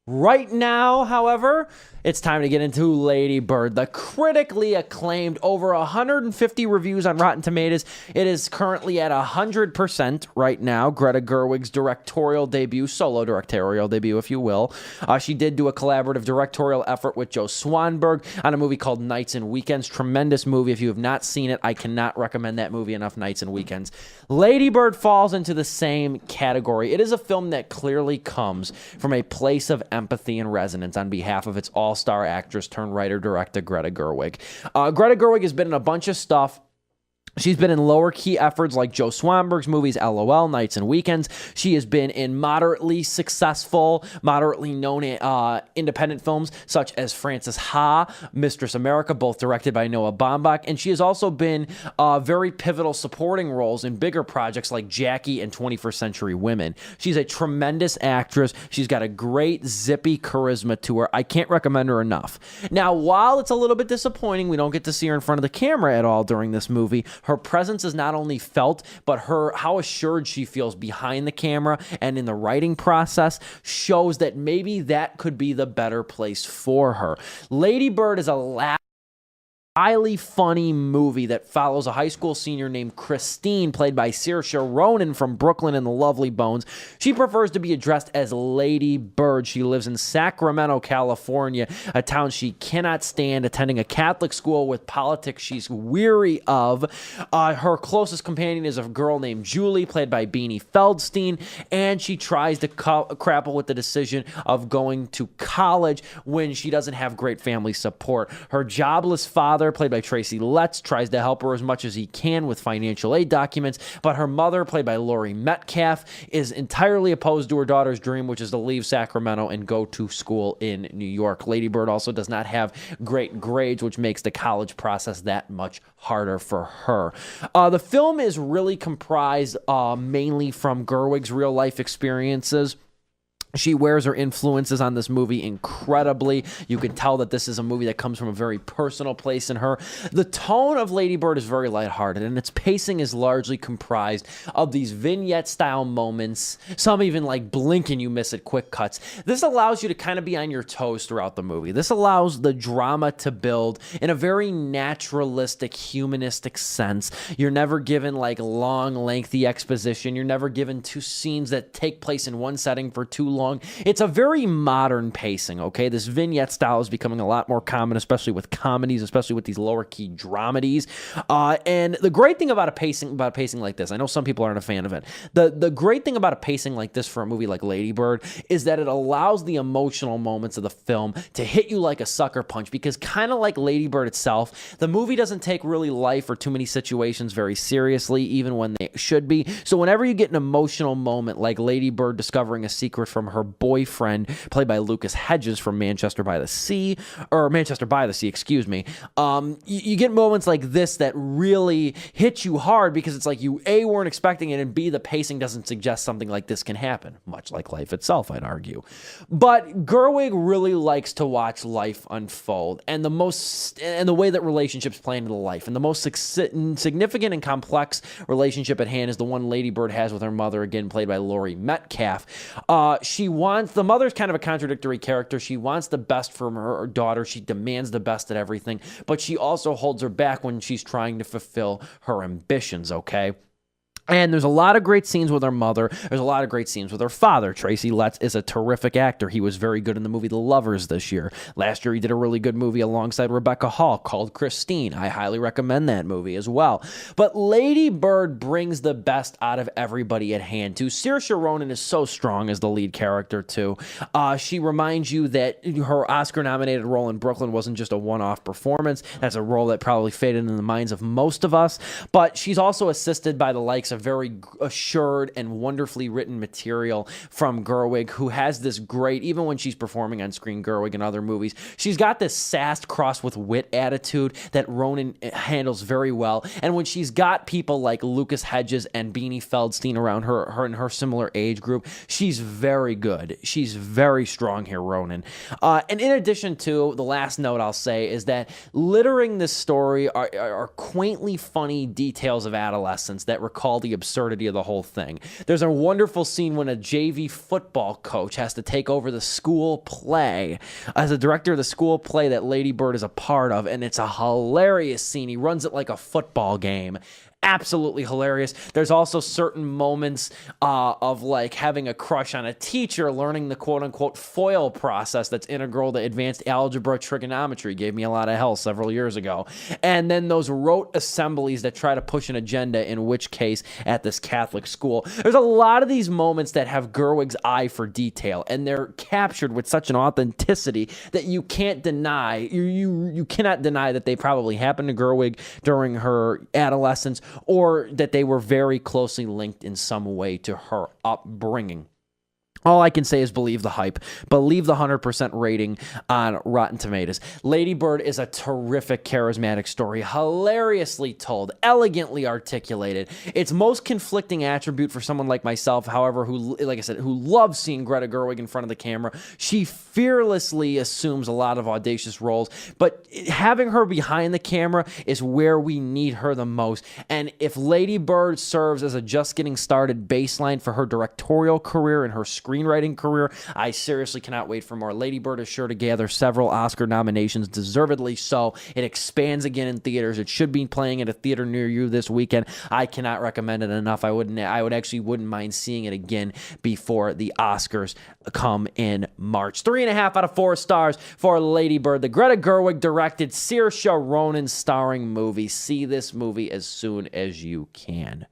Right now, however, it's time to get into Lady Bird, the critically acclaimed, over 150 reviews on Rotten Tomatoes. It is currently at 100% right now. Greta Gerwig's directorial debut, solo directorial debut, if you will. She did do a collaborative directorial effort with Joe Swanberg on a movie called Nights and Weekends. Tremendous movie. If you have not seen it, I cannot recommend that movie enough, Nights and Weekends. Lady Bird falls into the same category. It is a film that clearly comes from a place of empathy and resonance on behalf of its all-star actress turned writer-director Greta Gerwig. Greta Gerwig has been in a bunch of stuff. She's been in lower key efforts like Joe Swanberg's movies, LOL, Nights and Weekends. She has been in moderately successful, moderately known independent films such as Frances Ha, Mistress America, both directed by Noah Baumbach. And she has also been very pivotal supporting roles in bigger projects like Jackie and 21st Century Women. She's a tremendous actress. She's got a great zippy charisma to her. I can't recommend her enough. Now, while it's a little bit disappointing, we don't get to see her in front of the camera at all during this movie, her presence is not only felt, but how assured she feels behind the camera and in the writing process shows that maybe that could be the better place for her. Lady Bird is a highly funny movie that follows a high school senior named Christine, played by Saoirse Ronan from Brooklyn and the Lovely Bones. She prefers to be addressed as Lady Bird. She lives in Sacramento, California, a town she cannot stand, attending a Catholic school with politics she's weary of. Her closest companion is a girl named Julie, played by Beanie Feldstein, and she tries to grapple with the decision of going to college when she doesn't have great family support. Her jobless father, played by Tracy Letts, tries to help her as much as he can with financial aid documents, but her mother, played by Laurie Metcalf, is entirely opposed to her daughter's dream, which is to leave Sacramento and go to school in New York. Lady Bird also does not have great grades, which makes the college process that much harder for her. The film is really comprised mainly from Gerwig's real-life experiences. She wears her influences on this movie incredibly. You can tell that this is a movie that comes from a very personal place in her. The tone of Lady Bird is very lighthearted, and its pacing is largely comprised of these vignette-style moments, some even like blink and you miss it quick cuts. This allows you to kind of be on your toes throughout the movie. This allows the drama to build in a very naturalistic, humanistic sense. You're never given like long, lengthy exposition. You're never given two scenes that take place in one setting for too long. It's a very modern pacing, okay? This vignette style is becoming a lot more common, especially with comedies, especially with these lower key dramedies. And the great thing about a pacing like this, I know some people aren't a fan of it. The great thing about a pacing like this for a movie like Lady Bird is that it allows the emotional moments of the film to hit you like a sucker punch, because kind of like Lady Bird itself, the movie doesn't take really life or too many situations very seriously, even when they should be. So whenever you get an emotional moment like Lady Bird discovering a secret from her boyfriend, played by Lucas Hedges from Manchester by the Sea, excuse me. You get moments like this that really hit you hard because it's like you A, weren't expecting it, and B, the pacing doesn't suggest something like this can happen, much like life itself, I'd argue. But Gerwig really likes to watch life unfold, and the way that relationships play into life, and the most significant and complex relationship at hand is the one Lady Bird has with her mother, again played by Laurie Metcalf. The mother's kind of a contradictory character. She wants the best from her daughter. She demands the best at everything, but she also holds her back when she's trying to fulfill her ambitions, okay? And there's a lot of great scenes with her mother. There's a lot of great scenes with her father. Tracy Letts is a terrific actor. He was very good in the movie The Lovers this year. Last year, he did a really good movie alongside Rebecca Hall called Christine. I highly recommend that movie as well. But Lady Bird brings the best out of everybody at hand, too. Saoirse Ronan is so strong as the lead character, too. She reminds you that her Oscar-nominated role in Brooklyn wasn't just a one-off performance. That's a role that probably faded in the minds of most of us. But she's also assisted by the likes of very assured and wonderfully written material from Gerwig, who has this great, even when she's performing on screen, Gerwig in other movies, she's got this sass crossed with wit attitude that Ronan handles very well. And when she's got people like Lucas Hedges and Beanie Feldstein around her and her similar age group, she's very good. She's very strong here, Ronan. And in addition to, the last note I'll say is that littering this story are quaintly funny details of adolescence that recall the the absurdity of the whole thing. There's a wonderful scene when a JV football coach has to take over the school play as a director of the school play that Lady Bird is a part of, and it's a hilarious scene. He runs it like a football game. Absolutely hilarious. There's also certain moments of like having a crush on a teacher, learning the quote-unquote FOIL process that's integral to advanced algebra trigonometry. Gave me a lot of hell several years ago. And then those rote assemblies that try to push an agenda, in which case at this Catholic school. There's a lot of these moments that have Gerwig's eye for detail, and they're captured with such an authenticity that you can't deny. You cannot deny that they probably happened to Gerwig during her adolescence, or that they were very closely linked in some way to her upbringing. All I can say is believe the hype. Believe the 100% rating on Rotten Tomatoes. Lady Bird is a terrific, charismatic story, hilariously told, elegantly articulated. Its most conflicting attribute for someone like myself, however, who, like I said, who loves seeing Greta Gerwig in front of the camera. She fearlessly assumes a lot of audacious roles, but having her behind the camera is where we need her the most. And if Lady Bird serves as a just getting started baseline for her directorial career and her screenwriting career, I seriously cannot wait for more. Lady Bird is sure to gather several Oscar nominations, deservedly so. It expands again in theaters. It should be playing at a theater near you this weekend. I cannot recommend it enough. I wouldn't mind seeing it again before the Oscars come in March. 3.5 out of 4 stars for Lady Bird, the Greta Gerwig-directed Saoirse Ronan starring movie. See this movie as soon as you can.